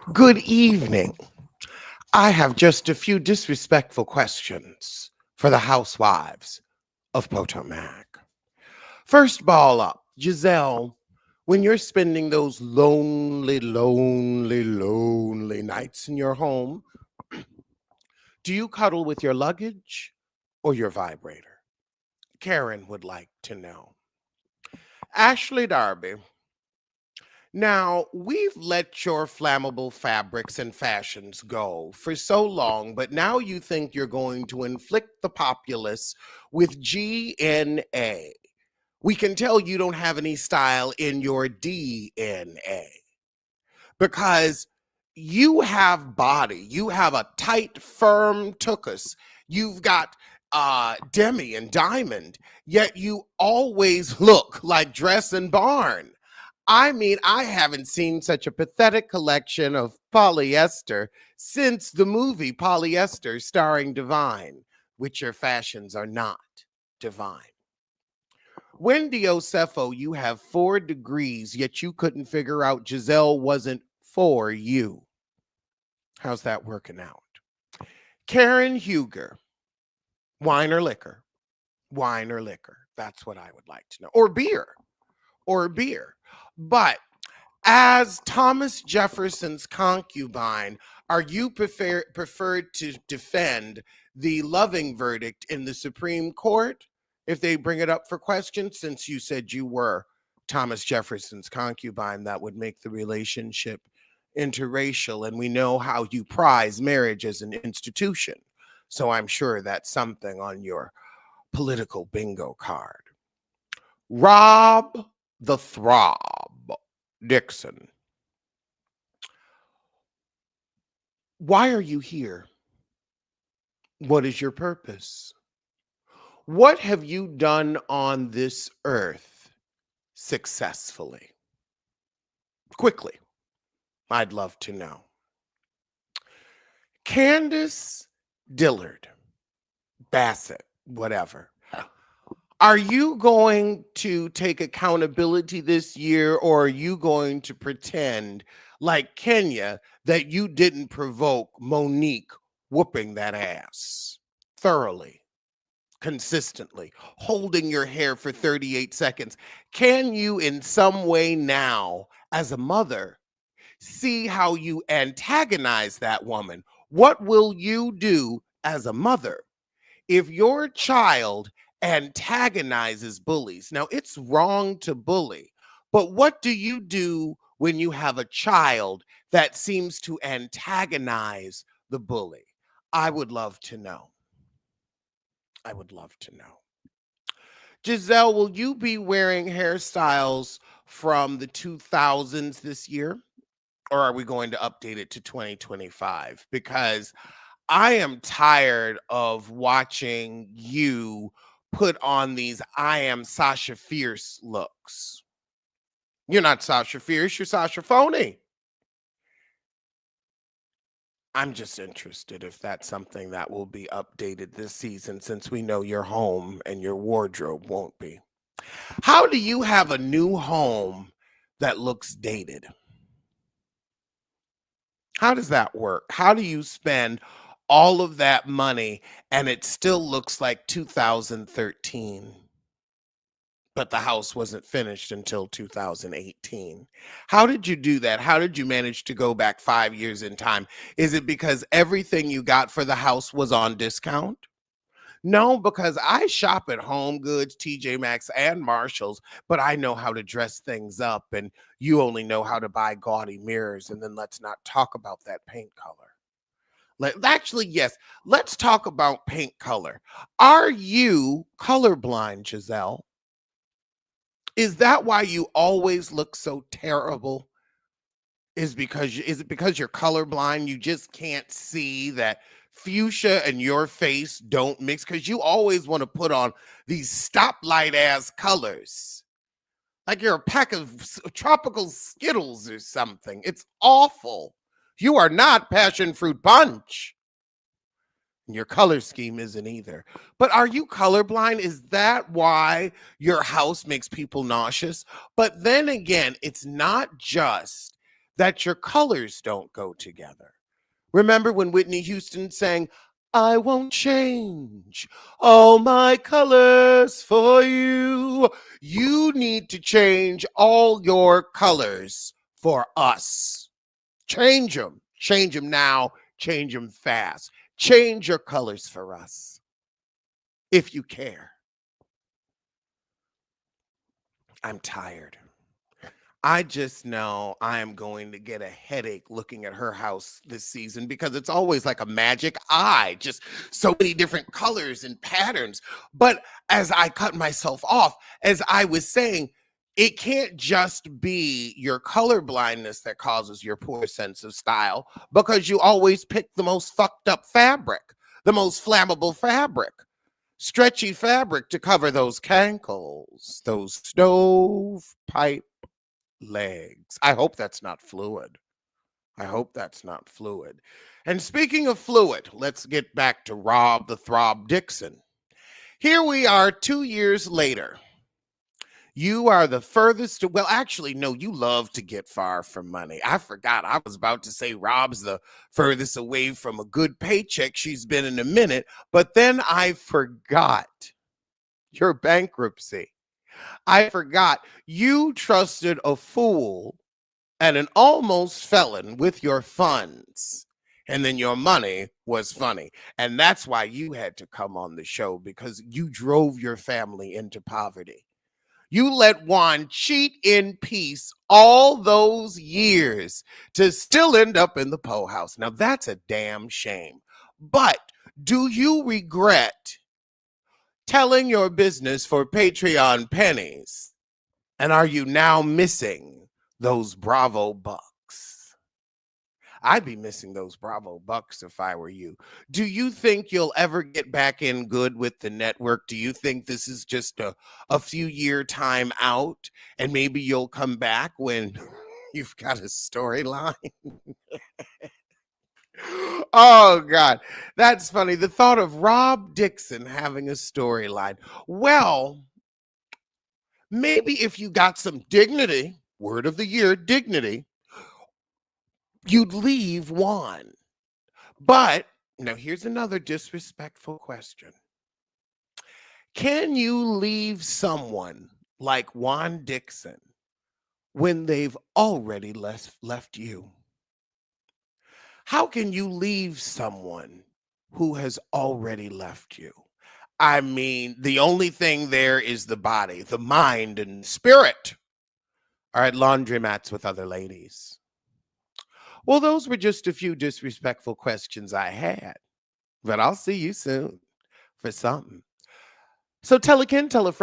Good evening. I have just a few disrespectful questions for the housewives of Potomac. First ball up, Giselle, when you're spending those lonely nights in your home, do you cuddle with your luggage or your vibrator? Karen would like to know. Ashley Darby, now, we've let your flammable fabrics and fashions go for so long, but now you think you're going to inflict the populace with GNA. We can tell you don't have any style in your DNA because you have body. You have a tight, firm tuchus. You've got Demi and Diamond, yet you always look like Dress and Barn. I mean, I haven't seen such a pathetic collection of polyester since the movie Polyester starring Divine, which your fashions are not divine. Wendy Osefo, you have 4 degrees, yet you couldn't figure out Giselle wasn't for you. How's that working out? Karen Huger, wine or liquor? Wine or liquor? That's what I would like to know. Or beer. Or beer. But as Thomas Jefferson's concubine, are you preferred to defend the loving verdict in the Supreme Court if they bring it up for question? Since you said you were Thomas Jefferson's concubine, that would make the relationship interracial, and we know how you prize marriage as an institution. So I'm sure that's something on your political bingo card. Rob the Throb Dixon. Why are you here? What is your purpose? What have you done on this earth successfully? Quickly, I'd love to know. Candiace Dillard, Bassett, whatever. Are you going to take accountability this year, or are you going to pretend like Kenya that you didn't provoke Monique whooping that ass thoroughly, consistently, holding your hair for 38 seconds? Can you in some way now, as a mother, see how you antagonize that woman? What will you do as a mother if your child antagonizes bullies? Now, it's wrong to bully, but what do you do when you have a child that seems to antagonize the bully? I would love to know. I would love to know. Giselle, will you be wearing hairstyles from the 2000s this year? Or are we going to update it to 2025? Because I am tired of watching you put on these I am Sasha Fierce looks. You're not Sasha Fierce, you're Sasha Phony. I'm just interested if that's something that will be updated this season, since we know your home and your wardrobe won't be. How do you have a new home that looks dated? How does that work? How do you spend all of that money and it still looks like 2013? But the house wasn't finished until 2018. How did you do that? How did you manage to go back 5 years in time? Is it because everything you got for the house was on discount? No, because I shop at Home Goods, TJ Maxx, and Marshalls, but I know how to dress things up, and you only know how to buy gaudy mirrors. And then let's not talk about that paint color. Actually, yes, let's talk about paint color. Are you colorblind, Giselle? Is that why you always look so terrible? Is it because you're colorblind? You just can't see that fuchsia and your face don't mix? Because you always want to put on these stoplight ass colors, like you're a pack of tropical Skittles or something. It's awful. You are not passion fruit punch. Your color scheme isn't either. But are you colorblind? Is that why your house makes people nauseous? But then again, it's not just that your colors don't go together. Remember when Whitney Houston sang, I won't change all my colors for you. You need to change all your colors for us. Change them. Change them now. Change them fast. Change your colors for us if you care. I'm tired. I just know I am going to get a headache looking at her house this season because it's always like a magic eye, just so many different colors and patterns. But as I cut myself off, as I was saying, it can't just be your color blindness that causes your poor sense of style because you always pick the most fucked up fabric, the most flammable fabric, stretchy fabric to cover those cankles, those stovepipe legs. I hope that's not fluid. I hope that's not fluid. And speaking of fluid, let's get back to Rob the Throb Dixon. Here we are 2 years later. You are the furthest, well, actually, no, you love to get far from money. I forgot. I was about to say Rob's the furthest away from a good paycheck she's been in a minute, but then I forgot your bankruptcy. I forgot you trusted a fool and an almost felon with your funds. And then your money was funny. And that's why you had to come on the show, because you drove your family into poverty. You let Juan cheat in peace all those years to still end up in the Poe house. Now, that's a damn shame. But do you regret telling your business for Patreon pennies? And are you now missing those Bravo bucks? I'd be missing those Bravo bucks if I were you. Do you think you'll ever get back in good with the network? Do you think this is just a few year time out and maybe you'll come back when you've got a storyline? Oh, God, that's funny. The thought of Rob Dixon having a storyline. Well, maybe if you got some dignity, word of the year, dignity, you'd leave Juan. But now here's another disrespectful question. Can you leave someone like Juan Dixon when they've already left you? How can you leave someone who has already left you? I mean, the only thing there is the body, the mind, and spirit are at laundromats with other ladies. Well, those were just a few disrespectful questions I had, but I'll see you soon for something. So tell a friend, tell a friend.